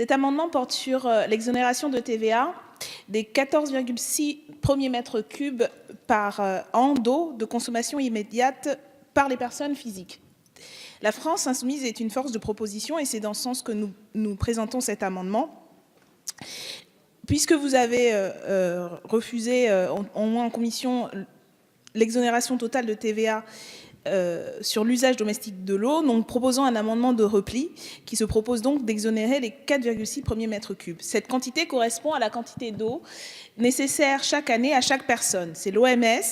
Cet amendement porte sur l'exonération de TVA des 14,6 premiers mètres cubes par an d'eau de consommation immédiate par les personnes physiques. La France insoumise est une force de proposition et c'est dans ce sens que nous présentons cet amendement. Puisque vous avez refusé, au moins en commission, l'exonération totale de TVA sur l'usage domestique de l'eau, nous proposons un amendement de repli qui se propose donc d'exonérer les 4,6 premiers mètres cubes. Cette quantité correspond à la quantité d'eau nécessaire chaque année à chaque personne. C'est l'OMS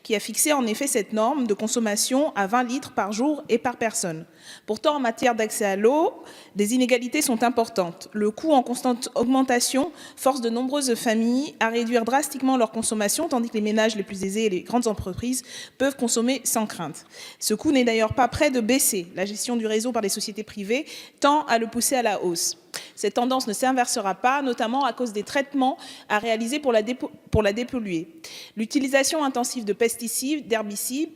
qui a fixé en effet cette norme de consommation à 20 litres par jour et par personne. Pourtant, en matière d'accès à l'eau, des inégalités sont importantes. Le coût en constante augmentation force de nombreuses familles à réduire drastiquement leur consommation, tandis que les ménages les plus aisés et les grandes entreprises peuvent consommer sans crainte. Ce coût n'est d'ailleurs pas près de baisser. La gestion du réseau par les sociétés privées tend à le pousser à la hausse. Cette tendance ne s'inversera pas, notamment à cause des traitements à réaliser pour la dépolluer. L'utilisation intensive de pesticides, d'herbicides,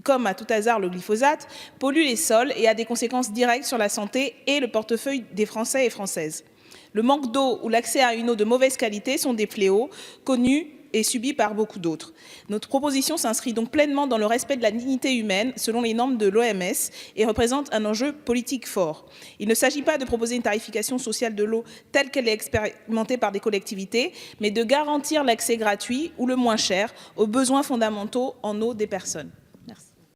comme à tout hasard le glyphosate, pollue les sols et a des conséquences directes sur la santé et le portefeuille des Français et Françaises. Le manque d'eau ou l'accès à une eau de mauvaise qualité sont des fléaux connus et subis par beaucoup d'autres. Notre proposition s'inscrit donc pleinement dans le respect de la dignité humaine selon les normes de l'OMS et représente un enjeu politique fort. Il ne s'agit pas de proposer une tarification sociale de l'eau telle qu'elle est expérimentée par des collectivités, mais de garantir l'accès gratuit ou le moins cher aux besoins fondamentaux en eau des personnes.